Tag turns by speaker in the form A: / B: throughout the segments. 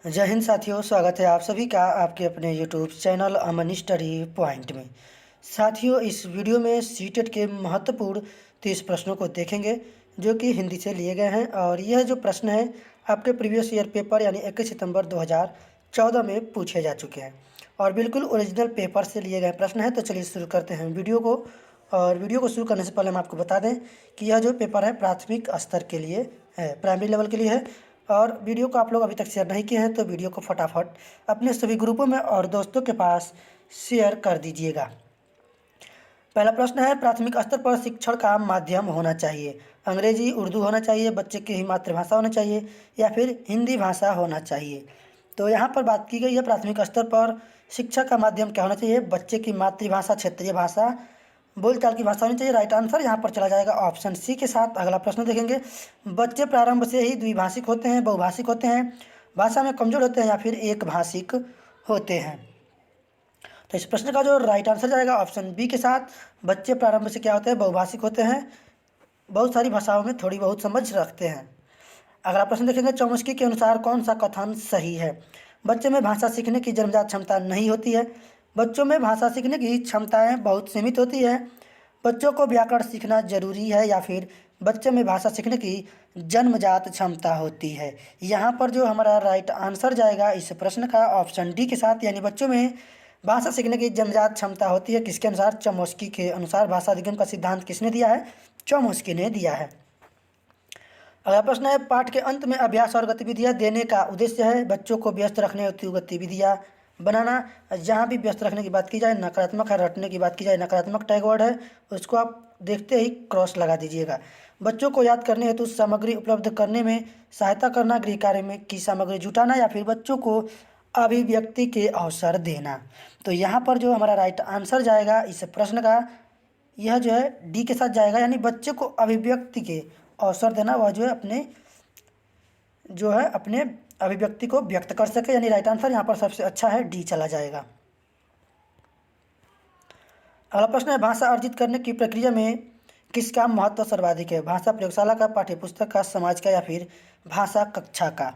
A: जय हिंद साथियों, स्वागत है आप सभी का आपके अपने यूट्यूब चैनल अमन स्टडी पॉइंट में। साथियों, इस वीडियो में सीटेट के महत्वपूर्ण 30 प्रश्नों को देखेंगे जो कि हिंदी से लिए गए हैं। और यह जो प्रश्न है आपके प्रीवियस ईयर पेपर यानी 21 सितंबर 2014 में पूछे जा चुके हैं और बिल्कुल ओरिजिनल पेपर से लिए गए प्रश्न हैं। तो चलिए शुरू करते हैं वीडियो को। और वीडियो को शुरू करने से पहले हम आपको बता दें कि यह जो पेपर है प्राथमिक स्तर के लिए है, प्राइमरी लेवल के लिए है। और वीडियो को आप लोग अभी तक शेयर नहीं किए हैं तो वीडियो को फटाफट अपने सभी ग्रुपों में और दोस्तों के पास शेयर कर दीजिएगा। पहला प्रश्न है, प्राथमिक स्तर पर शिक्षण का माध्यम होना चाहिए। अंग्रेजी, उर्दू होना चाहिए, बच्चे की ही मातृभाषा होना चाहिए या फिर हिंदी भाषा होना चाहिए। तो यहाँ पर बात की गई है प्राथमिक स्तर पर शिक्षा का माध्यम क्या होना चाहिए। बच्चे की मातृभाषा, क्षेत्रीय भाषा, बोलचाल की भाषा होनी चाहिए। राइट आंसर यहाँ पर चला जाएगा ऑप्शन सी के साथ। अगला प्रश्न देखेंगे, बच्चे प्रारंभ से ही द्विभाषिक होते हैं, बहुभाषिक होते हैं, भाषा में कमजोर होते हैं या फिर एक भाषिक होते हैं। तो इस प्रश्न का जो राइट आंसर जाएगा ऑप्शन बी के साथ। बच्चे प्रारंभ से क्या होते हैं, बहुभाषिक होते हैं, बहुत सारी भाषाओं में थोड़ी बहुत समझ रखते हैं। अगला प्रश्न देखेंगे, चौमस्की के अनुसार कौन सा कथन सही है। बच्चे में भाषा सीखने की जन्मजात क्षमता नहीं होती है, बच्चों में भाषा सीखने की क्षमताएं बहुत सीमित होती है, बच्चों को व्याकरण सीखना जरूरी है या फिर बच्चे में भाषा सीखने की जन्मजात क्षमता होती है। यहाँ पर जो हमारा राइट आंसर जाएगा इस प्रश्न का ऑप्शन डी के साथ, यानी बच्चों में भाषा सीखने की जन्मजात क्षमता होती है। किसके अनुसार? चौमस्की के अनुसार। भाषा अधिगम का सिद्धांत किसने दिया है? चौमस्की ने दिया है। अगला प्रश्न है, पाठ के अंत में अभ्यास और गतिविधियां देने का उद्देश्य है बच्चों को व्यस्त रखने हेतु गतिविधियां बनाना। जहाँ भी व्यस्त रखने की बात की जाए नकारात्मक है, रटने की बात की जाए नकारात्मक टैग वर्ड है, उसको आप देखते ही क्रॉस लगा दीजिएगा। बच्चों को याद करने हेतु सामग्री उपलब्ध करने में सहायता करना, गृह कार्य में की सामग्री जुटाना या फिर बच्चों को अभिव्यक्ति के अवसर देना। तो यहाँ पर जो हमारा राइट आंसर जाएगा इस प्रश्न का, यह जो है डी के साथ जाएगा, यानी बच्चे को अभिव्यक्ति के अवसर देना, वह जो है अपने अभिव्यक्ति को व्यक्त कर सके। यानी राइट आंसर यहाँ पर सबसे अच्छा है, डी चला जाएगा। अगला प्रश्न है, भाषा अर्जित करने की प्रक्रिया में किसका महत्व सर्वाधिक है। भाषा प्रयोगशाला का, पाठ्यपुस्तक का, समाज का या फिर भाषा कक्षा का।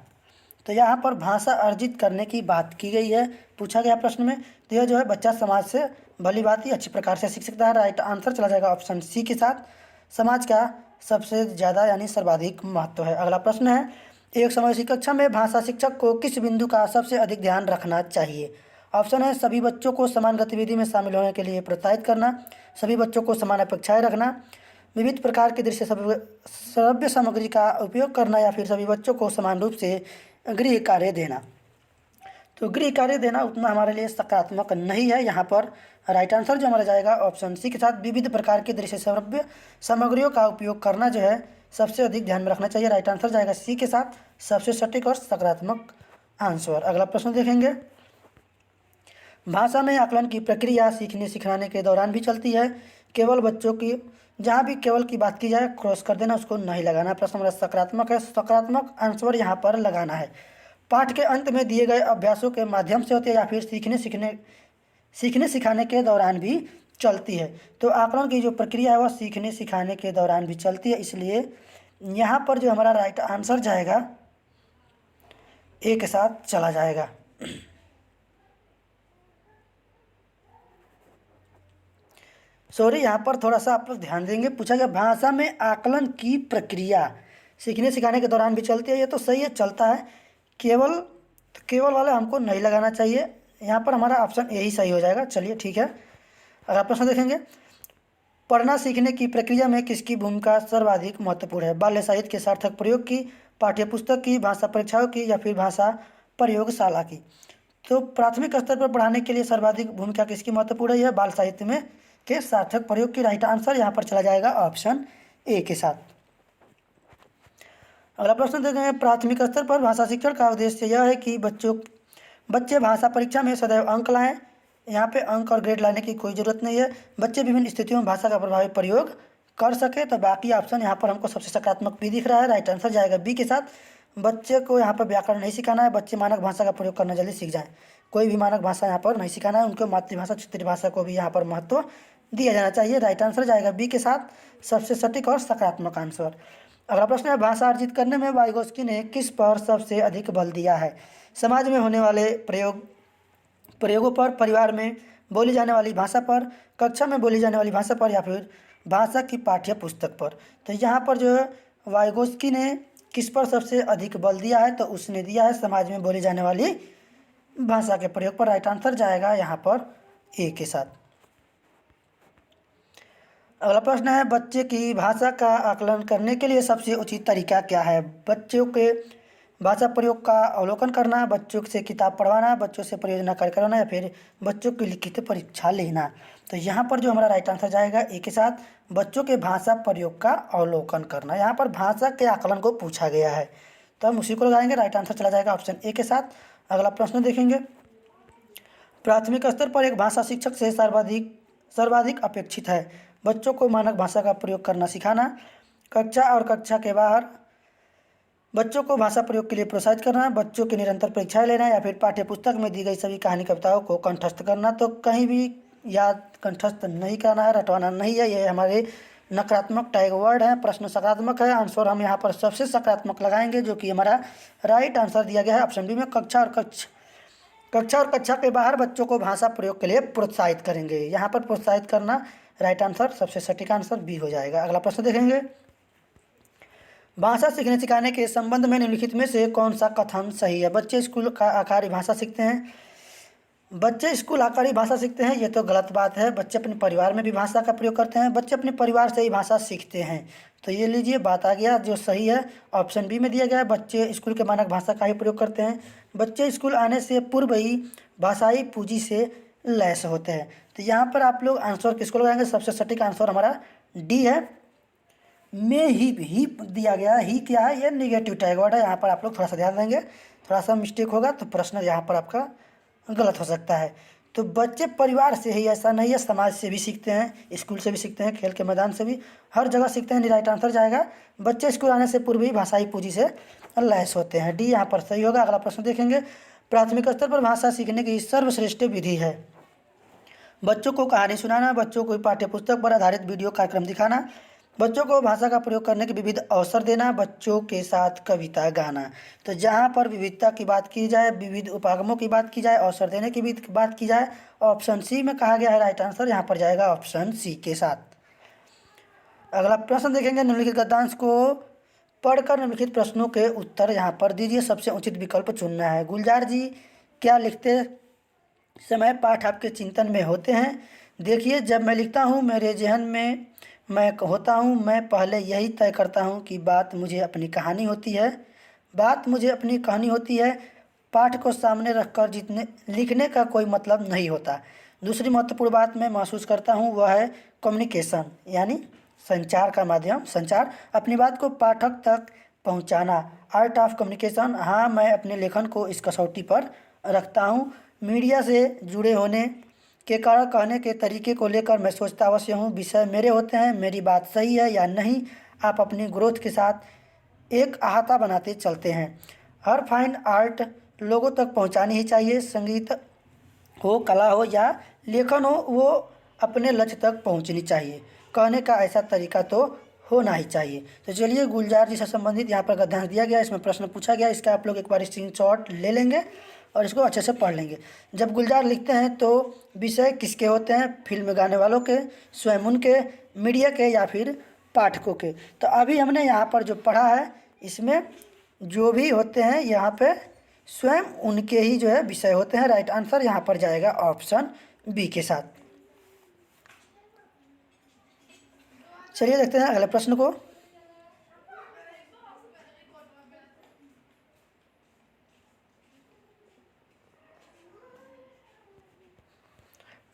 A: तो यहाँ पर भाषा अर्जित करने की बात की गई है, पूछा गया प्रश्न में। तो यह जो है बच्चा समाज से भली भांति अच्छी प्रकार से सीख सकता है। राइट आंसर चला जाएगा ऑप्शन सी के साथ, समाज का सबसे ज़्यादा यानी सर्वाधिक महत्व है। अगला प्रश्न है, एक समावेशी कक्षा में भाषा शिक्षक को किस बिंदु का सबसे अधिक ध्यान रखना चाहिए। ऑप्शन है, सभी बच्चों को समान गतिविधि में शामिल होने के लिए प्रोत्साहित करना, सभी बच्चों को समान अपेक्षाएं रखना, विविध प्रकार की दृश्य श्रव्य सामग्री का उपयोग करना या फिर सभी बच्चों को समान रूप से गृह कार्य देना। तो गृह कार्य देना उतना हमारे लिए सकारात्मक नहीं है। यहाँ पर राइट आंसर जो हमारा जाएगा ऑप्शन सी के साथ, विविध प्रकार की दृश्य श्रव्य सामग्रियों का उपयोग करना जो है सबसे अधिक ध्यान में रखना चाहिए। राइट आंसर जाएगा सी के साथ, सबसे सटीक और सकारात्मक आंसर। अगला प्रश्न देखेंगे, भाषा में आकलन की प्रक्रिया सीखने सिखाने के दौरान भी चलती है। केवल बच्चों की, जहाँ भी केवल की बात की जाए क्रॉस कर देना, उसको नहीं लगाना। प्रश्न हमारा सकारात्मक है, सकारात्मक आंसर यहाँ पर लगाना है। पाठ के अंत में दिए गए अभ्यासों के माध्यम से होती है या फिर सीखने सिखाने के दौरान भी चलती है। तो आकलन की जो प्रक्रिया है वह सीखने सिखाने के दौरान भी चलती है, इसलिए यहाँ पर जो हमारा राइट आंसर जाएगा ए के साथ चला जाएगा। सॉरी, यहाँ पर थोड़ा सा आप लोग ध्यान देंगे, पूछा गया भाषा में आकलन की प्रक्रिया सीखने सिखाने के दौरान भी चलती है। ये तो सही है, चलता है। केवल वाला हमको नहीं लगाना चाहिए। यहाँ पर हमारा ऑप्शन यही सही हो जाएगा। चलिए ठीक है। अगला प्रश्न देखेंगे, पढ़ना सीखने की प्रक्रिया में किसकी भूमिका सर्वाधिक महत्वपूर्ण है। बाल्य साहित्य के सार्थक प्रयोग की, पाठ्यपुस्तक की, भाषा परीक्षाओं की या फिर भाषा प्रयोगशाला की। तो प्राथमिक स्तर पर पढ़ाने के लिए सर्वाधिक भूमिका किसकी महत्वपूर्ण है? यह बाल साहित्य में के सार्थक प्रयोग की। राइट आंसर यहाँ पर चला जाएगा ऑप्शन ए के साथ। अगला प्रश्न देखेंगे, प्राथमिक स्तर पर भाषा शिक्षण का उद्देश्य यह है कि बच्चे भाषा परीक्षा में सदैव अंक लाएं। यहाँ पे अंक और ग्रेड लाने की कोई ज़रूरत नहीं है। बच्चे विभिन्न स्थितियों में भाषा का प्रभावी प्रयोग कर सके। तो बाकी ऑप्शन यहाँ पर हमको सबसे सकारात्मक भी दिख रहा है। राइट आंसर जाएगा बी के साथ। बच्चे को यहाँ पर व्याकरण नहीं सिखाना है, बच्चे मानक भाषा का प्रयोग करना जल्दी सीख जाएँ। कोई भी मानक भाषा यहाँ पर नहीं सिखाना है, उनको मातृभाषा क्षेत्रीय भाषा को भी यहाँ पर महत्व दिया जाना चाहिए। राइट आंसर जाएगा बी के साथ, सबसे सटीक और सकारात्मक आंसर। अगला प्रश्न है, भाषा अर्जित करने में वाइगोस्की ने किस पर सबसे अधिक बल दिया है? समाज में होने वाले प्रयोगों पर, परिवार में बोली जाने वाली भाषा पर, कक्षा में बोली जाने वाली भाषा पर, या फिर भाषा की पाठ्य पुस्तक पर? तो यहाँ पर जो है वाइगोस्की ने किस पर सबसे अधिक बल दिया है? तो उसने दिया है समाज में बोली जाने वाली भाषा के प्रयोग पर। राइट आंसर जाएगा यहाँ पर ए के साथ। अगला प्रश्न है, बच्चे की भाषा का आकलन करने के लिए सबसे उचित तरीका क्या है? बच्चों के भाषा प्रयोग का अवलोकन करना, बच्चों से किताब पढ़वाना, बच्चों से परियोजना कार्य करवाना, या फिर बच्चों की लिखित परीक्षा लेना? तो यहाँ पर जो हमारा राइट आंसर जाएगा ए के साथ, बच्चों के भाषा प्रयोग का अवलोकन करना। यहाँ पर भाषा के आकलन को पूछा गया है, तो हम उसी को लगाएंगे। राइट आंसर चला जाएगा ऑप्शन ए के साथ। अगला प्रश्न देखेंगे, प्राथमिक स्तर पर एक भाषा शिक्षक से सर्वाधिक अपेक्षित है? बच्चों को मानक भाषा का प्रयोग करना सिखाना, कक्षा और कक्षा के बाहर बच्चों को भाषा प्रयोग के लिए प्रोत्साहित करना, बच्चों की निरंतर परीक्षाएं लेना, या फिर पाठ्य पुस्तक में दी गई सभी कहानी कविताओं को कंठस्थ करना? तो कहीं भी याद कंठस्थ नहीं करना है, रटवाना नहीं है। ये हमारे नकारात्मक टैग वर्ड है। प्रश्न सकारात्मक है, आंसर हम यहाँ पर सबसे सकारात्मक लगाएंगे, जो कि हमारा राइट आंसर दिया गया है ऑप्शन बी में। कक्षा और कक्षा के बाहर बच्चों को भाषा प्रयोग के लिए प्रोत्साहित करेंगे। यहाँ पर प्रोत्साहित करना राइट आंसर, सबसे सटीक आंसर बी हो जाएगा। अगला प्रश्न देखेंगे, भाषा सीखने सिखाने के संबंध में निम्नलिखित में से कौन सा कथन सही है? बच्चे स्कूल का आकारी भाषा सीखते हैं। बच्चे स्कूल आकारी भाषा सीखते हैं, ये तो गलत बात है। बच्चे अपने परिवार में भी भाषा का प्रयोग करते हैं। बच्चे अपने परिवार से ही भाषा सीखते हैं। तो ये लीजिए, बात आ गया जो सही है ऑप्शन बी में दिया गया है, बच्चे स्कूल के मानक भाषा का ही प्रयोग करते हैं। बच्चे स्कूल आने से पूर्व ही भाषाई पूंजी से लैस होते हैं। तो यहाँ पर आप लोग आंसर किसको लगाएंगे? सबसे सटीक आंसर हमारा डी है। में ही दिया गया, ही क्या है? ये निगेटिव टैग वर्ड है। यहाँ पर आप लोग थोड़ा सा ध्यान देंगे, थोड़ा सा मिस्टेक होगा तो प्रश्न यहाँ पर आपका गलत हो सकता है। तो बच्चे परिवार से ही, ऐसा नहीं है, समाज से भी सीखते हैं, स्कूल से भी सीखते हैं, खेल के मैदान से भी, हर जगह सीखते हैं। राइट आंसर जाएगा, बच्चे स्कूल आने से पूर्व ही भाषाई पूंजी से लैस होते हैं। डी यहाँ पर सही होगा। अगला प्रश्न देखेंगे, प्राथमिक स्तर पर भाषा सीखने की सर्वश्रेष्ठ विधि है? बच्चों को कहानी सुनाना, बच्चों को पाठ्य पुस्तक पर आधारित वीडियो कार्यक्रम दिखाना, बच्चों को भाषा का प्रयोग करने के विविध अवसर देना, बच्चों के साथ कविता गाना। तो जहाँ पर विविधता की बात की जाए, विविध उपागमों की बात की जाए, अवसर देने की भी बात की जाए, ऑप्शन सी में कहा गया है। राइट आंसर यहाँ पर जाएगा ऑप्शन सी के साथ। अगला प्रश्न देखेंगे, निम्नलिखित गद्यांश को पढ़कर निम्नलिखित प्रश्नों के उत्तर यहाँ पर दीजिए, सबसे उचित विकल्प चुनना है। गुलजार जी क्या लिखते समय पाठ आपके चिंतन में होते हैं? देखिए, जब मैं लिखता हूँ मेरे जहन में मैं होता हूँ, मैं पहले यही तय करता हूँ कि बात मुझे अपनी कहानी होती है। पाठ को सामने रखकर लिखने का कोई मतलब नहीं होता। दूसरी महत्वपूर्ण बात मैं महसूस करता हूँ वह है कम्युनिकेशन, यानी संचार का माध्यम, संचार, अपनी बात को पाठक तक पहुँचाना, आर्ट ऑफ कम्युनिकेशन। हाँ, मैं अपने लेखन को इस कसौटी पर रखता हूँ। मीडिया से जुड़े होने के कारण कहने के तरीके को लेकर मैं सोचता अवश्य हूँ। विषय मेरे होते हैं, मेरी बात सही है या नहीं। आप अपनी ग्रोथ के साथ एक अहाता बनाते चलते हैं। हर फाइन आर्ट लोगों तक पहुँचानी ही चाहिए। संगीत हो, कला हो या लेखन हो, वो अपने लक्ष्य तक पहुँचनी चाहिए। कहने का ऐसा तरीका तो होना ही चाहिए। तो चलिए, गुलजार जी से संबंधित यहाँ पर गद्यांश दिया गया, इसमें प्रश्न पूछा गया, इसका आप लोग एक बार स्क्रीनशॉट ले लेंगे और इसको अच्छे से पढ़ लेंगे। जब गुलजार लिखते हैं तो विषय किसके होते हैं? फिल्म गाने वालों के, स्वयं उनके, मीडिया के, या फिर पाठकों के? तो अभी हमने यहाँ पर जो पढ़ा है, इसमें जो भी होते हैं यहाँ पे स्वयं उनके ही जो है विषय होते हैं। राइट आंसर यहाँ पर जाएगा ऑप्शन बी के साथ। चलिए देखते हैं अगले प्रश्न को।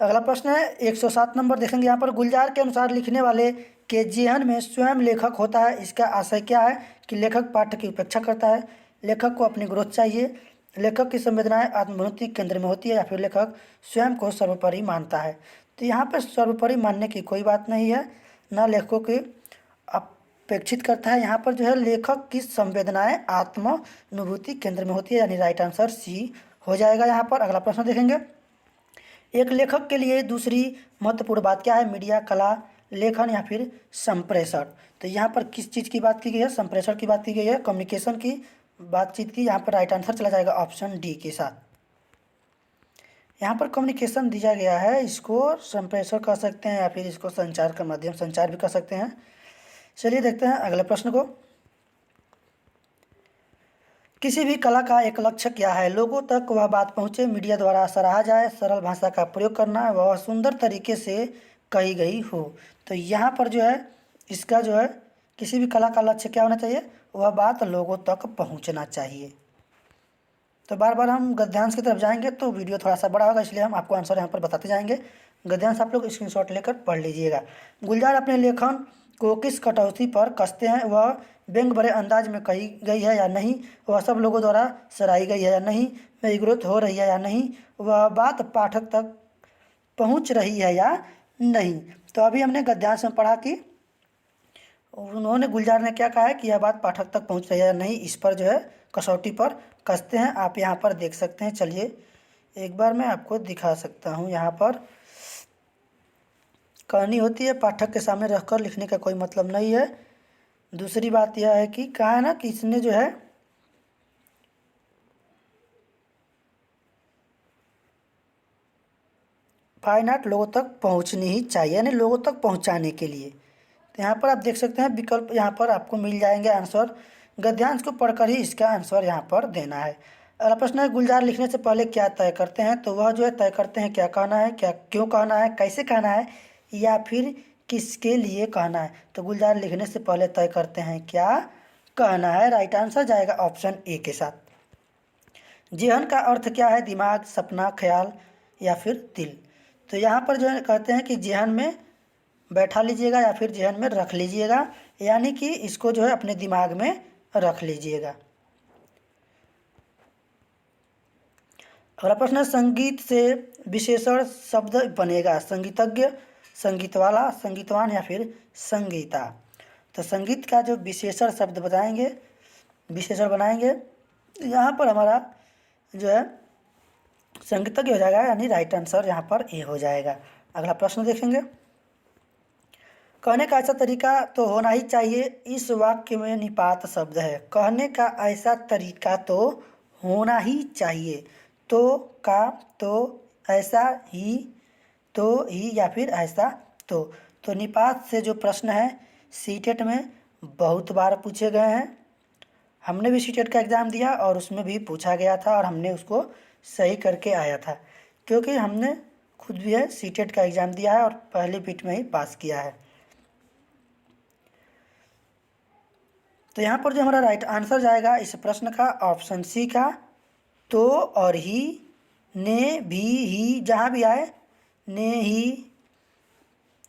A: अगला प्रश्न है 107 नंबर देखेंगे। यहाँ पर गुलजार के अनुसार लिखने वाले के जेहन में स्वयं लेखक होता है। इसका आशय क्या है? कि लेखक पाठक की उपेक्षा करता है, लेखक को अपनी ग्रोथ चाहिए, लेखक की संवेदनाएं आत्मानुभूति केंद्र में होती है, या फिर लेखक स्वयं को सर्वोपरि मानता है। तो यहाँ पर सर्वोपरि मानने की कोई बात नहीं है, ना लेखकों की अपेक्षित करता है। यहाँ पर जो है लेखक की संवेदनाएं आत्मानुभूति केंद्र में होती है, यानी राइट आंसर सी हो जाएगा यहाँ पर। अगला प्रश्न देखेंगे, एक लेखक के लिए दूसरी महत्वपूर्ण बात क्या है? मीडिया, कला, लेखन या फिर संप्रेषण। तो यहाँ पर किस चीज़ की बात की गई है? संप्रेषण की बात की गई है, कम्युनिकेशन की बातचीत की। यहाँ पर राइट आंसर चला जाएगा ऑप्शन डी के साथ। यहाँ पर कम्युनिकेशन दिया गया है, इसको संप्रेषण कह सकते हैं या फिर इसको संचार का माध्यम, संचार भी कह सकते हैं। चलिए देखते हैं अगले प्रश्न को। किसी भी कला का एक लक्ष्य क्या है? लोगों तक वह बात पहुँचे, मीडिया द्वारा सराहा जाए, सरल भाषा का प्रयोग करना, वह सुंदर तरीके से कही गई हो। तो यहाँ पर जो है इसका जो है किसी भी कला का लक्ष्य क्या होना चाहिए? वह बात लोगों तक पहुँचना चाहिए। तो बार बार हम गद्यांश की तरफ जाएंगे तो वीडियो थोड़ा सा बड़ा होगा, इसलिए हम आपको आंसर यहाँ पर बताते जाएंगे। गद्यांश आप लोग स्क्रीनशॉट लेकर पढ़ लीजिएगा। गुलजार अपने लेखन को किस कटौती पर कसते हैं? वह व्यंग भरे अंदाज में कही गई है या नहीं? वह सब लोगों द्वारा सराही गई है या नहीं? वह ग्रोथ हो रही है या नहीं? वह बात पाठक तक पहुँच रही है या नहीं? तो अभी हमने गद्यांश में पढ़ा कि उन्होंने, गुलजार ने क्या कहा है कि यह बात पाठक तक पहुंच रही है या नहीं, इस पर जो है कसौटी पर कसते हैं। आप यहाँ पर देख सकते हैं। चलिए एक बार मैं आपको दिखा सकता हूँ। यहाँ पर कहानी होती है, पाठक के सामने रखकर लिखने का कोई मतलब नहीं है। दूसरी बात यह है कि कहा है ना कि इसने जो है फाइन आर्ट लोगों तक पहुँचनी ही चाहिए, यानी लोगों तक पहुँचाने के लिए। तो यहाँ पर आप देख सकते हैं विकल्प यहाँ पर आपको मिल जाएंगे आंसर। गद्यांश को पढ़कर ही इसका आंसर यहाँ पर देना है। अगला प्रश्न है, गुलजार लिखने से पहले क्या तय करते हैं? तो वह जो है तय करते हैं क्या कहना है, क्या क्यों कहना है, कैसे कहना है, या फिर किसके लिए कहना है। तो गुलजार लिखने से पहले तय करते हैं क्या कहना है। राइट आंसर जाएगा ऑप्शन ए के साथ। जेहन का अर्थ क्या है? दिमाग, सपना, ख्याल या फिर दिल। तो यहाँ पर जो है कहते हैं कि जेहन में बैठा लीजिएगा या फिर जेहन में रख लीजिएगा, यानी कि इसको जो है अपने दिमाग में रख लीजिएगा। अगला प्रश्न है, संगीत से विशेषण शब्द बनेगा? संगीतज्ञ, संगीत वाला, संगीतवान या फिर संगीता। तो संगीत का जो विशेषण शब्द बताएंगे, विशेषण बनाएंगे, यहाँ पर हमारा जो है संगीतज्ञ हो जाएगा, यानी राइट आंसर यहाँ पर ए हो जाएगा। अगला प्रश्न देखेंगे। कहने का ऐसा तरीका तो होना ही चाहिए, इस वाक्य में निपात शब्द है। कहने का ऐसा तरीका तो होना ही चाहिए। तो का, तो, ऐसा ही, तो ही या फिर ऐसा तो निपात से जो प्रश्न है सीटेट में बहुत बार पूछे गए हैं। हमने भी सीटेट का एग्ज़ाम दिया और उसमें भी पूछा गया था और हमने उसको सही करके आया था, क्योंकि हमने खुद भी है सीटेट का एग्ज़ाम दिया है और पहली बिट में ही पास किया है। तो यहाँ पर जो हमारा राइट आंसर जाएगा इस प्रश्न का ऑप्शन सी का, तो और ही, ने, भी, ही, जहाँ भी आए ने, ही,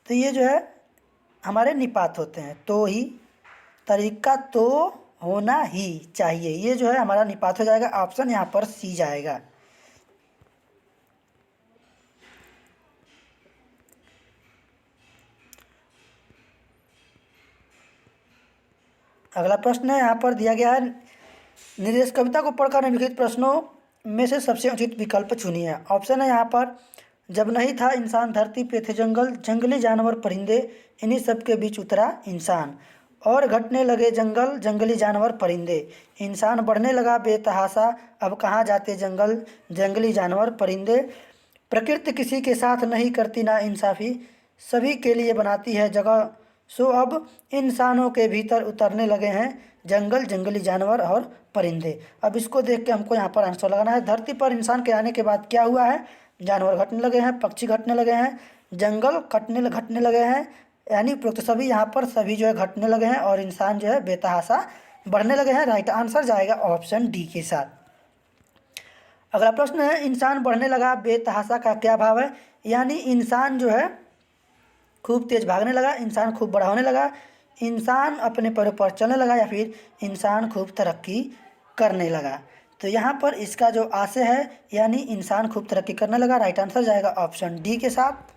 A: तो ये जो है हमारे निपात होते हैं। तो ही, तरीका तो होना ही चाहिए, ये जो है हमारा निपात हो जाएगा। ऑप्शन यहाँ पर सी जाएगा। अगला प्रश्न है, यहाँ पर दिया गया है, निर्देश कविता को पढ़कर निम्नलिखित प्रश्नों में से सबसे उचित विकल्प चुनिए। ऑप्शन है यहाँ पर, जब नहीं था इंसान धरती पे थे जंगल, जंगली जानवर परिंदे, इन्हीं सब के बीच उतरा इंसान, और घटने लगे जंगल, जंगली जानवर परिंदे, इंसान बढ़ने लगा बेतहाशा, अब कहाँ जाते जंगल, जंगली जानवर परिंदे, प्रकृति किसी के साथ नहीं करती ना इंसाफ़ी, सभी के लिए बनाती है जगह, सो अब इंसानों के भीतर उतरने लगे हैं जंगल, जंगली जानवर और परिंदे। अब इसको देख के हमको यहाँ पर आंसर लगाना है। धरती पर इंसान के आने के बाद क्या हुआ है? जानवर घटने लगे हैं, पक्षी घटने लगे हैं, जंगल घटने लगे हैं, यानी उपरोक्त सभी यहाँ पर सभी जो है घटने लगे हैं और इंसान जो है बेतहाशा बढ़ने लगे हैं। राइट आंसर जाएगा ऑप्शन डी के साथ। अगला प्रश्न है, इंसान बढ़ने लगा बेतहाशा का क्या भाव है? यानी इंसान जो है खूब तेज भागने लगा, इंसान खूब बड़ा होने लगा, इंसान अपने पैरों पर चलने लगा, या फिर इंसान खूब तरक्की करने लगा। तो यहाँ पर इसका जो आशय है, यानी इंसान खूब तरक्की करने लगा। राइट आंसर जाएगा ऑप्शन डी के साथ।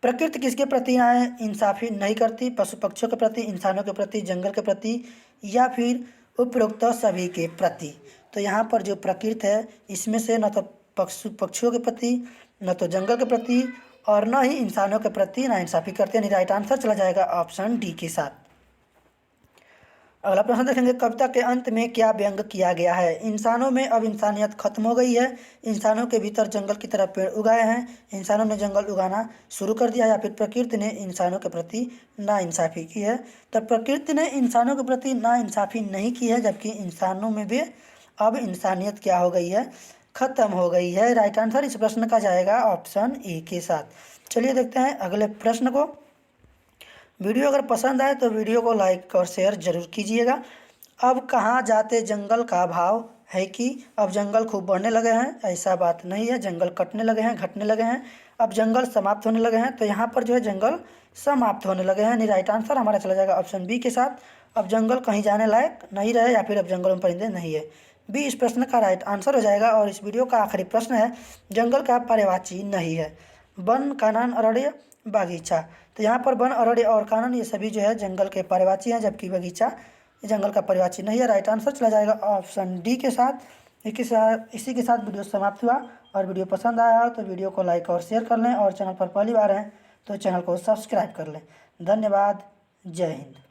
A: प्रकृति किसके प्रति इंसाफी नहीं करती? पशु पक्षियों के प्रति, इंसानों के प्रति, जंगल के प्रति, या फिर उपरोक्त सभी के प्रति। तो यहाँ पर जो प्रकृति है इसमें से न तो पक्षियों के प्रति, न तो जंगल के प्रति, और न ही इंसानों के प्रति नाइंसाफ़ी करते हैं। राइट आंसर चला जाएगा ऑप्शन डी के साथ। अगला प्रश्न देखेंगे, कविता के अंत में क्या व्यंग किया गया है? इंसानों में अब इंसानियत खत्म हो गई है, इंसानों के भीतर जंगल की तरह पेड़ उगाए हैं, इंसानों ने जंगल उगाना शुरू कर दिया, या फिर प्रकृति ने इंसानों के प्रति नाइंसाफ़ी की है? तो प्रकृति ने इंसानों के प्रति नाइंसाफ़ी नहीं की है, जबकि इंसानों में भी अब इंसानियत क्या हो गई है? खत्म हो गई है। राइट आंसर इस प्रश्न का जाएगा ऑप्शन ए के साथ। चलिए देखते हैं अगले प्रश्न को। वीडियो अगर पसंद आए तो वीडियो को लाइक और शेयर जरूर कीजिएगा। अब कहाँ जाते जंगल का भाव है कि अब जंगल खूब बढ़ने लगे हैं? ऐसा बात नहीं है, जंगल कटने लगे हैं, घटने लगे हैं। अब जंगल समाप्त होने लगे हैं, तो यहाँ पर जो है जंगल समाप्त होने लगे हैं। राइट आंसर हमारा चला जाएगा ऑप्शन बी के साथ। अब जंगल कहीं जाने लायक नहीं रहे, या फिर अब जंगलों में परिंदे नहीं है। बी इस प्रश्न का राइट आंसर हो जाएगा। और इस वीडियो का आखिरी प्रश्न है, जंगल का पर्यायवाची नहीं है। वन, कानन, अरण्य, बागीचा। तो यहाँ पर वन, अरण्य और कानन ये सभी जो है जंगल के पर्यायवाची हैं, जबकि बगीचा ये जंगल का पर्यायवाची नहीं है। राइट आंसर चला जाएगा ऑप्शन डी के साथ। इसी के साथ वीडियो समाप्त हुआ। और वीडियो पसंद आया हो तो वीडियो को लाइक और शेयर कर लें, और चैनल पर पहली बार हैं तो चैनल को सब्सक्राइब कर लें। धन्यवाद। जय हिंद।